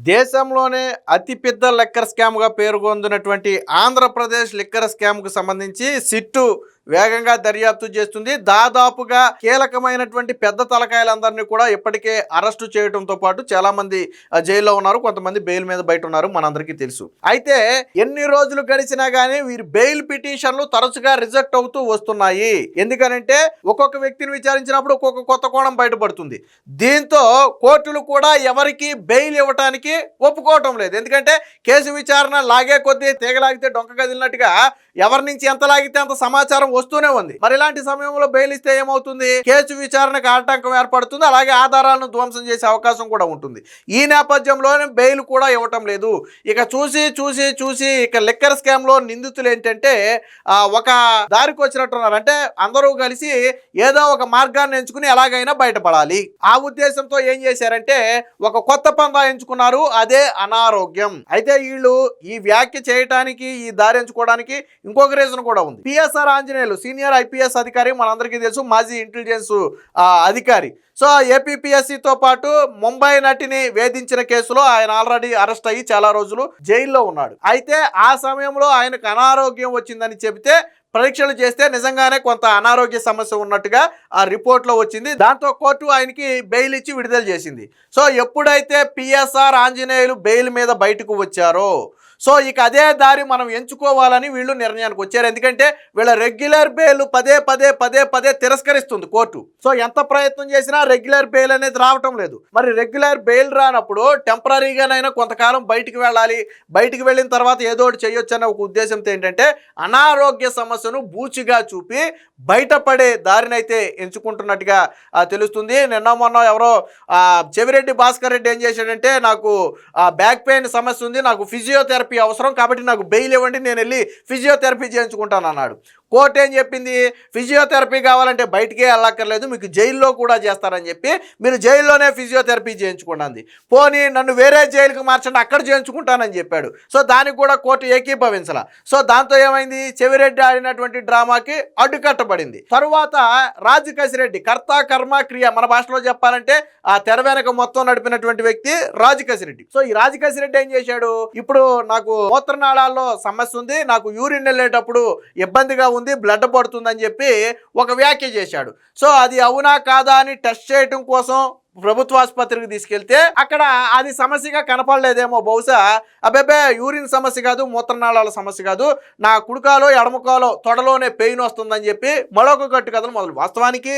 దేశంలోనే అతిపెద్ద liquor స్కామ్గా పేరుగొందినటువంటి Andhra Pradesh liquor స్కామ్కు సంబంధించి సిట్టు వేగంగా దర్యాప్తు చేస్తుంది. దాదాపుగా కీలకమైనటువంటి పెద్ద తలకాయలందరినీ కూడా ఇప్పటికే అరెస్టు చేయడంతో పాటు చాలా మంది జైల్లో ఉన్నారు, కొంతమంది బెయిల్ మీద బయట ఉన్నారు, మనందరికీ తెలుసు. అయితే ఎన్ని రోజులు గడిచినా గానీ వీరి బెయిల్ పిటిషన్లు తరచుగా రిజెక్ట్ అవుతూ వస్తున్నాయి. ఎందుకనంటే ఒక్కొక్క వ్యక్తిని విచారించినప్పుడు ఒక్కొక్క కొత్త కోణం బయటపడుతుంది. దీంతో కోర్టులు కూడా ఎవరికి బెయిల్ ఇవ్వటానికి ఒప్పుకోవటం లేదు. ఎందుకంటే కేసు విచారణ లాగే కొద్దీ తీగలాగితే డొంక కదిలినట్టుగా ఎవరి నుంచి ఎంత లాగితే అంత సమాచారం వస్తూనే ఉంది. మరి ఇలాంటి సమయంలో బెయిల్ ఇస్తే ఏమవుతుంది? కేసు విచారణకు ఆటంకం ఏర్పడుతుంది, అలాగే ఆధారాలను ధ్వంసం చేసే అవకాశం కూడా ఉంటుంది. ఈ నేపథ్యంలోనే బెయిల్ కూడా ఇవ్వటం లేదు. ఇక చూసి ఇక లిక్కర్ స్కామ్ లో నిందితులు ఏంటంటే ఒక దారికి వచ్చినట్టున్నారు. అంటే అందరూ కలిసి ఏదో ఒక మార్గాన్ని ఎంచుకుని ఎలాగైనా బయటపడాలి. ఆ ఉద్దేశంతో ఏం చేశారంటే ఒక కొత్త పందా ఎంచుకున్నారు, అదే అనారోగ్యం. అయితే వీళ్ళు ఈ వ్యాఖ్య చేయడానికి, ఈ దారి ఎంచుకోవడానికి ఇంకొక రీజన్ కూడా ఉంది. పిఎస్ఆర్ ఆంజనేయులు సీనియర్ ఐపీఎస్ అధికారి, మనందరికీ తెలుసు, మాజీ ఇంటెలిజెన్స్ అధికారి. సో ఏపీపీఎస్సీతో పాటు ముంబై నటిని వేధించిన కేసులో ఆయన ఆల్రెడీ అరెస్ట్ అయ్యి చాలా రోజులు జైల్లో ఉన్నాడు. అయితే ఆ సమయంలో ఆయనకు అనారోగ్యం వచ్చిందని చెబితే పరీక్షలు చేస్తే నిజంగానే కొంత అనారోగ్య సమస్య ఉన్నట్టుగా ఆ రిపోర్ట్లో వచ్చింది. దాంతో కోర్టు ఆయనకి బెయిల్ ఇచ్చి విడుదల చేసింది. సో ఎప్పుడైతే పిఎస్ఆర్ ఆంజనేయులు బెయిల్ మీద బయటకు వచ్చారో సో ఇక అదే దారి మనం ఎంచుకోవాలని వీళ్ళు నిర్ణయానికి వచ్చారు. ఎందుకంటే వీళ్ళ రెగ్యులర్ బెయిల్ పదే తిరస్కరిస్తుంది కోర్టు. సో ఎంత ప్రయత్నం చేసినా రెగ్యులర్ బెయిల్ అనేది రావటం లేదు. మరి రెగ్యులర్ బెయిల్ రానప్పుడు టెంపరీగానైనా కొంతకాలం బయటికి వెళ్ళాలి, బయటికి వెళ్ళిన తర్వాత ఏదో ఒకటి చేయొచ్చు అనే ఒక ఉద్దేశంతో ఏంటంటే అనారోగ్య సమస్యను బూచిగా చూపి బయటపడే దారినైతే ఎంచుకుంటున్నట్టుగా తెలుస్తుంది. నిన్న మొన్న ఎవరో చెవిరెడ్డి భాస్కర్ రెడ్డి ఏం చేశాడంటే నాకు బ్యాక్ పెయిన్ సమస్య ఉంది, నాకు ఫిజియోథెరపీ అవసరం, కాబట్టి నాకు బెయిల్ ఇవ్వండి, నేను వెళ్ళి ఫిజియోథెరపీ చేయించుకుంటాను అన్నాడు. కోర్టు ఏం చెప్పింది? ఫిజియోథెరపీ కావాలంటే బయటికే వెళ్ళక్కర్లేదు, మీకు జైల్లో కూడా చేస్తారని చెప్పి మీరు జైల్లోనే ఫిజియోథెరపీ చేయించుకోండి. పోనీ నన్ను వేరే జైలుకి మార్చండి, అక్కడ చేయించుకుంటానని చెప్పాడు. సో దానికి కూడా కోర్టు ఏకీభవించాల. సో దాంతో ఏమైంది? చెవిరెడ్డి ఆడినటువంటి డ్రామాకి అడ్డుకట్టబడింది. తరువాత రాజకసిరెడ్డి, కర్త కర్మ క్రియ, మన భాషలో చెప్పాలంటే ఆ తెర వెనక మొత్తం నడిపినటువంటి వ్యక్తి రాజకసిరెడ్డి. సో ఈ రాజకసిరెడ్డి ఏం చేశాడు? ఇప్పుడు నాకు మూత్రనాళాల్లో సమస్య ఉంది, నాకు యూరిన్ వెళ్ళేటప్పుడు ఇబ్బందిగా ఉంది, బ్లడ్ పడుతుందని చెప్పి ఒక వ్యాఖ్య చేశాడు. సో అది అవునా కాదా అని టెస్ట్ చేయడం కోసం ప్రభుత్వ ఆసుపత్రికి తీసుకెళ్తే అక్కడ అది సమస్యగా కనపడలేదేమో. బహుశా అబ్బాబే యూరిన్ సమస్య కాదు, మూత్రనాళాల సమస్య కాదు, నా కుడికాలో ఎడమకాలో తొడలోనే పెయిన్ వస్తుందని చెప్పి మరొక కట్టు కథలు మొదలు. వాస్తవానికి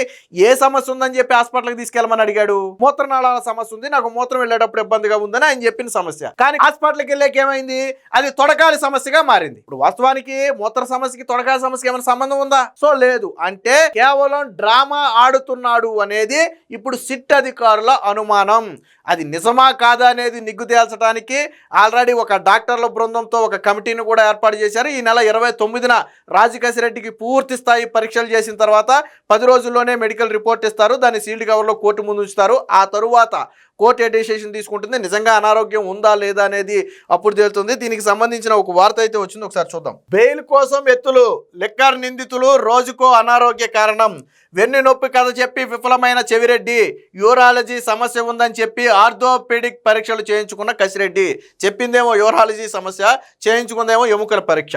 ఏ సమస్య ఉందని చెప్పి హాస్పిటల్కి తీసుకెళ్ళమని అడిగాడు? మూత్రనాళాల సమస్య ఉంది, నాకు మూత్రం వెళ్ళేటప్పుడు ఇబ్బందిగా ఉందని ఆయన చెప్పిన సమస్య. కానీ హాస్పిటల్కి వెళ్ళాక ఏమైంది? అది తొడకాలి సమస్యగా మారింది. ఇప్పుడు వాస్తవానికి మూత్ర సమస్యకి తొడకాలి సమస్యకి ఏమైనా సంబంధం ఉందా? సో లేదు. అంటే కేవలం డ్రామా ఆడుతున్నాడు అనేది ఇప్పుడు సిట్ అధికారుల అనుమానం. అది నిజమా కాదా అనేది నిగ్గు తేల్చడానికి ఆల్రెడీ ఒక డాక్టర్ల బృందంతో ఒక కమిటీని కూడా ఏర్పాటు చేశారు. ఈ నెల 29న రాజకసిరెడ్డికి పూర్తి స్థాయి పరీక్షలు చేసిన తర్వాత 10 రోజుల్లోనే మెడికల్ రిపోర్ట్ ఇస్తారు. దాన్ని సీల్డ్ కవర్లో కోర్టు ముందు ఉంచుతారు. ఆ తరువాత కోర్టు ఏ డెసిషన్ తీసుకుంటుంది, నిజంగా అనారోగ్యం ఉందా లేదా అనేది అప్పుడు తేలుతుంది. దీనికి సంబంధించిన ఒక వార్త అయితే వచ్చింది, ఒకసారి చూద్దాం. బెయిల్ కోసం ఎత్తులు, లిక్కర్ నిందితులు రోజుకో అనారోగ్య కారణం. వెన్ను నొప్పి కథ చెప్పి విఫలమైన చెవిరెడ్డి, యూరాలజీ సమస్య ఉందని చెప్పి ఆర్థోపెడిక్ పరీక్షలు చేయించుకున్న కసిరెడ్డి. చెప్పిందేమో యూరాలజీ సమస్య, చేయించుకుందేమో ఎముకల పరీక్ష.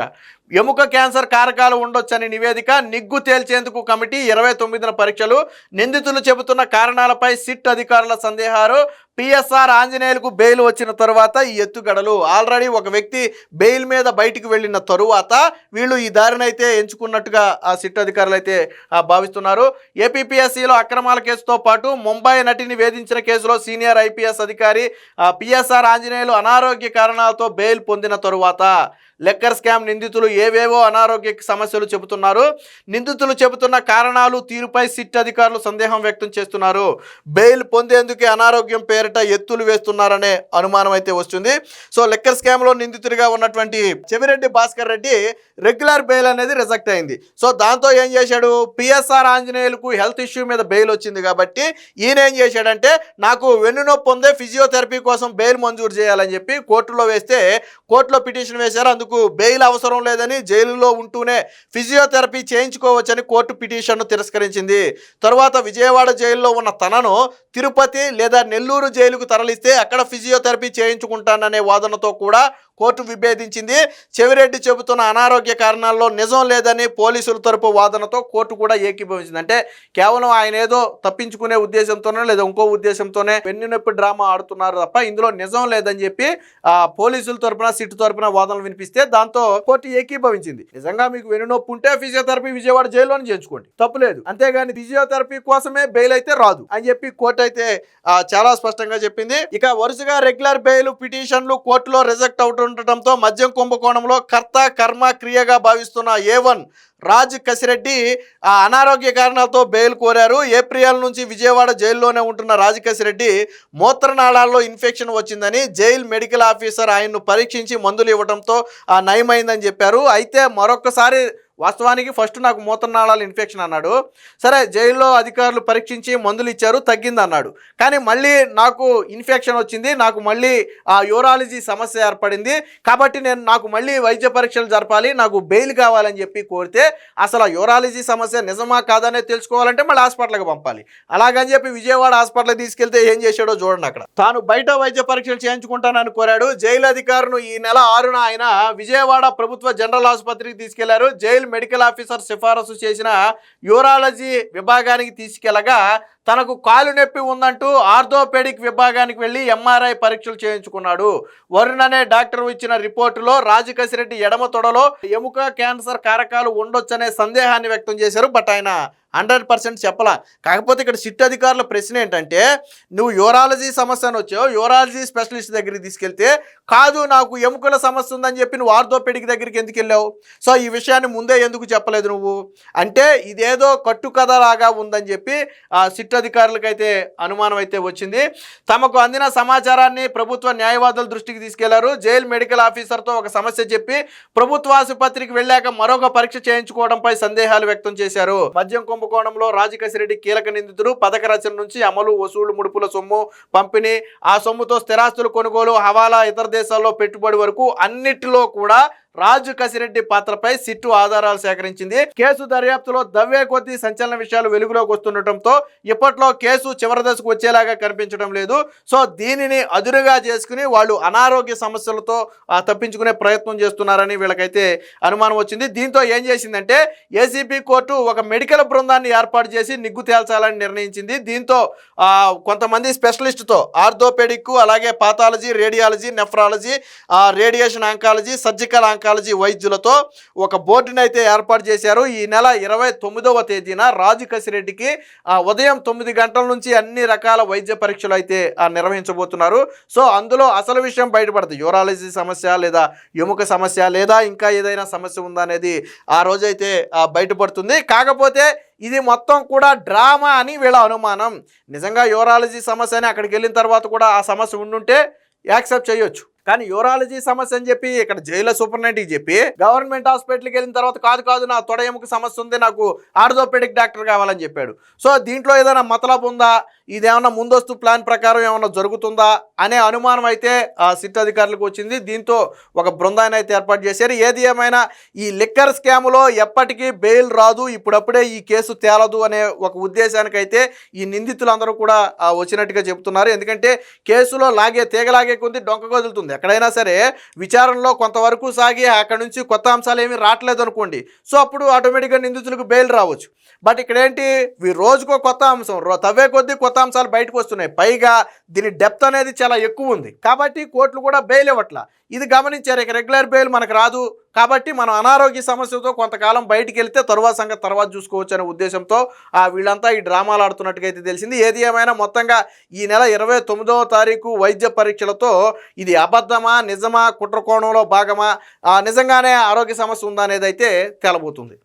ఎముక క్యాన్సర్ కారకాలు ఉండొచ్చని నివేదిక, నిగ్గు తేల్చేందుకు కమిటీ 29న పరీక్షలు. నిందితులు చెబుతున్న కారణాలపై సిట్ అధికారుల సందేహాలు. పిఎస్ఆర్ ఆంజనేయులకు బెయిల్ వచ్చిన తరువాత ఈ ఎత్తుగడలు. ఆల్రెడీ ఒక వ్యక్తి బెయిల్ మీద బయటికి వెళ్ళిన తరువాత వీళ్ళు ఈ దారినైతే ఎంచుకున్నట్టుగా ఆ సిట్ అధికారులు అయితే భావిస్తున్నారు. ఏపీపీఎస్సీలో అక్రమాల కేసుతో పాటు ముంబై నటిని వేధించిన కేసులో సీనియర్ ఐపీఎస్ అధికారి పిఎస్ఆర్ ఆంజనేయులు అనారోగ్య కారణాలతో బెయిల్ పొందిన తరువాత లిక్కర్ స్కామ్ నిందితులు ఏవేవో అనారోగ్య సమస్యలు చెబుతున్నారు. నిందితులు చెబుతున్న కారణాలు, తీరుపై సిట్ అధికారులు సందేహం వ్యక్తం చేస్తున్నారు. బెయిల్ పొందేందుకే అనారోగ్యం పేరిట ఎత్తులు వేస్తున్నారనే అనుమానం అయితే వస్తుంది. సో లిక్కర్ స్కామ్లో నిందితుడిగా ఉన్నటువంటి చెవిరెడ్డి భాస్కర్ రెడ్డి రెగ్యులర్ బెయిల్ అనేది రిజెక్ట్ అయింది. సో దాంతో ఏం చేశాడు? పిఎస్ఆర్ ఆంజనేయులకు హెల్త్ ఇష్యూ మీద బెయిల్ వచ్చింది కాబట్టి ఈయన ఏం చేశాడంటే నాకు వెన్నునొప్పి ఉందే, ఫిజియోథెరపీ కోసం బెయిల్ మంజూరు చేయాలని చెప్పి కోర్టులో వేస్తే కోర్టులో పిటిషన్ వేశారు. అందుకు అందుకు బెయిల్ అవసరం లేదని జైలులో ఉంటూనే ఫిజియోథెరపీ చేయించుకోవచ్చని కోర్టు పిటిషన్ను తిరస్కరించింది. తరువాత విజయవాడ జైల్లో ఉన్న తనను తిరుపతి లేదా నెల్లూరు జైలుకు తరలిస్తే అక్కడ ఫిజియోథెరపీ చేయించుకుంటాననే వాదనతో కూడా కోర్టు విభేదించింది. చెవిరెడ్డి చెబుతున్న అనారోగ్య కారణాల్లో నిజం లేదని పోలీసుల తరపు వాదనతో కోర్టు కూడా ఏకీభవించింది. అంటే కేవలం ఆయన ఏదో తప్పించుకునే ఉద్దేశంతోనే లేదా ఇంకో ఉద్దేశంతోనే వెన్నునొప్పి డ్రామా ఆడుతున్నారు తప్ప ఇందులో నిజం లేదని చెప్పి పోలీసుల తరపున సిట్ తరపున వాదనలు వినిపిస్తే దాంతో కోర్టు ఏకీభవించింది. నిజంగా మీకు వెన్నునొప్పి ఉంటే ఫిజియోథెరపీ విజయవాడ జైల్లోనే చేయించుకోండి, తప్పులేదు. అంతేగాని ఫిజియోథెరపీ కోసమే బెయిల్ అయితే రాదు అని చెప్పి కోర్టు అయితే చాలా స్పష్టంగా చెప్పింది. ఇక వరుసగా రెగ్యులర్ బెయిల్ పిటిషన్లు కోర్టులో రిజెక్ట్ అవుతుండటంతో మద్యం కుంభకోణంలో కర్త కర్మ క్రియగా భావిస్తున్న A1 రాజ్ కసిరెడ్డి అనారోగ్య కారణాలతో బెయిల్ కోరారు. ఏప్రిల్ నుంచి విజయవాడ జైల్లోనే ఉంటున్న రాజ్ కసిరెడ్డి మూత్రనాళాల్లో ఇన్ఫెక్షన్ వచ్చిందని జైల్ మెడికల్ ఆఫీసర్ ఆయన్ను పరీక్షించి మందులు ఇవ్వడంతో నయమైందని చెప్పారు. అయితే మరొకసారి వాస్తవానికి ఫస్ట్ నాకు మూత్రనాళాల ఇన్ఫెక్షన్ అన్నాడు. సరే, జైల్లో అధికారులు పరీక్షించి మందులు ఇచ్చారు, తగ్గింది అన్నాడు. కానీ మళ్ళీ నాకు ఇన్ఫెక్షన్ వచ్చింది, నాకు మళ్ళీ యూరాలజీ సమస్య ఏర్పడింది, కాబట్టి నాకు మళ్ళీ వైద్య పరీక్షలు జరపాలి, నాకు బెయిల్ కావాలని చెప్పి కోరితే అసలు యూరాలజీ సమస్య నిజమా కాదనే తెలుసుకోవాలంటే మళ్ళీ హాస్పిటల్కి పంపాలి. అలాగని చెప్పి విజయవాడ హాస్పిటల్కి తీసుకెళ్తే ఏం చేశాడో చూడండి. అక్కడ తాను బయట వైద్య పరీక్షలు చేయించుకుంటానని కోరాడు. జైలు అధికారులు ఈ నెల 6న ఆయన విజయవాడ ప్రభుత్వ జనరల్ ఆసుపత్రికి తీసుకెళ్లారు. జైలు మెడికల్ ఆఫీసర్ సిఫారసు చేసిన యూరాలజీ విభాగానికి తీసుకెళ్లగా తనకు కాలు నొప్పి ఉందంటూ ఆర్థోపెడిక్ విభాగానికి వెళ్ళి MRI పరీక్షలు చేయించుకున్నాడు. వరుణ్ అనే డాక్టర్ ఇచ్చిన రిపోర్టులో రాజ్ కసిరెడ్డి ఎడమ తొడలో ఎముక క్యాన్సర్ కారకాలు ఉండొచ్చనే సందేహాన్ని వ్యక్తం చేశారు. బట్ ఆయన 100% చెప్పలా. కాకపోతే ఇక్కడ సిట్ అధికారుల ప్రశ్న ఏంటంటే, నువ్వు యూరాలజీ సమస్య అని వచ్చావు, యూరాలజీ స్పెషలిస్ట్ దగ్గరికి తీసుకెళ్తే కాదు నాకు ఎముకల సమస్య ఉందని చెప్పి నువ్వు ఆర్థోపెడిక్ దగ్గరికి ఎందుకు వెళ్ళావు? సో ఈ విషయాన్ని ముందే ఎందుకు చెప్పలేదు నువ్వు అంటే ఇదేదో కట్టుకథలాగా ఉందని చెప్పి సిట్ అధికారులకైతే అనుమానం అయితే వచ్చింది. తమకు అందిన సమాచారాన్ని ప్రభుత్వ న్యాయవాదుల దృష్టికి తీసుకెళ్లారు. జైలు మెడికల్ ఆఫీసర్తో ఒక సమస్య చెప్పి ప్రభుత్వ ఆసుపత్రికి వెళ్ళాక మరొక పరీక్ష చేయించుకోవడంపై సందేహాలు వ్యక్తం చేశారు. మద్యం కుంభకోణంలో రాజ్ కసిరెడ్డి కీలక నిందితుడు. పథక రచన నుంచి అమలు, వసూలు, ముడుపుల సొమ్ము, పంపిణీ, ఆ సొమ్ముతో స్థిరాస్తులు కొనుగోలు, హవాలా, ఇతర దేశాల్లో పెట్టుబడి వరకు అన్నిటిలో కూడా రాజ్ కసిరెడ్డి పాత్రపై సిట్టు ఆధారాలు సేకరించింది. కేసు దర్యాప్తులో దవ్వే కొద్దీ సంచలన విషయాలు వెలుగులోకి వస్తుండటంతో ఇప్పట్లో కేసు చివరి దశకు వచ్చేలాగా కనిపించడం లేదు. సో దీనిని అదురుగా చేసుకుని వాళ్ళు అనారోగ్య సమస్యలతో తప్పించుకునే ప్రయత్నం చేస్తున్నారని వీళ్ళకైతే అనుమానం వచ్చింది. దీంతో ఏం చేసిందంటే ఏసీబీ కోర్టు ఒక మెడికల్ బృందాన్ని ఏర్పాటు చేసి నిగ్గు తేల్చాలని నిర్ణయించింది. దీంతో కొంతమంది స్పెషలిస్టుతో ఆర్థోపెడిక్, అలాగే pathology, radiology, nephrology, radiation oncology, surgical oncology వైద్యులతో ఒక బోర్డుని అయితే ఏర్పాటు చేశారు. ఈ నెల 29వ తేదీన రాజ్ కసిరెడ్డికి ఉదయం 9 గంటల నుంచి అన్ని రకాల వైద్య పరీక్షలు అయితే నిర్వహించబోతున్నారు. సో అందులో అసలు విషయం బయటపడుతుంది. యూరాలజీ సమస్య లేదా ఎముక సమస్య లేదా ఇంకా ఏదైనా సమస్య ఉందా అనేది ఆ రోజైతే బయటపడుతుంది. కాకపోతే ఇది మొత్తం కూడా డ్రామా అని వీళ్ళ అనుమానం. నిజంగా యూరాలజీ సమస్య అని అక్కడికి వెళ్ళిన తర్వాత కూడా ఆ సమస్య ఉండుంటే యాక్సెప్ట్ చేయొచ్చు. కానీ యూరాలజీ సమస్య అని చెప్పి ఇక్కడ జైల్లో సూపరింటెండెంట్కి చెప్పి గవర్నమెంట్ హాస్పిటల్కి వెళ్ళిన తర్వాత కాదు నా తొడ ఎముక సమస్య ఉంది, నాకు ఆర్థోపెడిక్ డాక్టర్ కావాలని చెప్పాడు. సో దీంట్లో ఏదైనా మతలబు ఉందా, ఇదేమన్నా ముందస్తు ప్లాన్ ప్రకారం ఏమన్నా జరుగుతుందా అనే అనుమానం అయితే సిట్ అధికారులకు వచ్చింది. దీంతో ఒక బృందాన్ని అయితే ఏర్పాటు చేశారు. ఏది ఏమైనా ఈ లిక్కర్ స్కామ్లో ఎప్పటికీ బెయిల్ రాదు, ఇప్పుడప్పుడే ఈ కేసు తేలదు అనే ఒక ఉద్దేశానికైతే ఈ నిందితులందరూ కూడా వచ్చినట్టుగా చెబుతున్నారు. ఎందుకంటే కేసులో తీగలాగే కొద్ది డొంక కదులుతుంది. ఎక్కడైనా సరే విచారణలో కొంతవరకు సాగి అక్కడ నుంచి కొత్త అంశాలు ఏమీ రావట్లేదు అనుకోండి, సో అప్పుడు ఆటోమేటిక్గా నిందితులకు బెయిల్ రావచ్చు. బట్ ఇక్కడ ఏంటి, రోజుకో కొత్త అంశం, తవ్వే కొద్దీ కొత్త అంశాలు బయటకు వస్తున్నాయి. పైగా దీని డెప్త్ అనేది చాలా ఎక్కువ ఉంది కాబట్టి కోర్టులు కూడా బెయిల్ ఇవ్వట్లా. ఇది గమనించారు. ఇక రెగ్యులర్ బెయిల్ మనకు రాదు కాబట్టి మనం అనారోగ్య సమస్యతో కొంతకాలం బయటికి వెళ్తే తర్వాత సంగతి తర్వాత చూసుకోవచ్చు అనే ఉద్దేశంతో వీళ్ళంతా ఈ డ్రామాలు ఆడుతున్నట్టుగా అయితే తెలిసింది. ఏది ఏమైనా మొత్తంగా ఈ నెల 29వ తారీఖు వైద్య పరీక్షలతో ఇది అబద్ధమా, నిజమా, కుట్రకోణంలో భాగమా, నిజంగానే ఆరోగ్య సమస్య ఉందా అనేది అయితే తేలబోతుంది.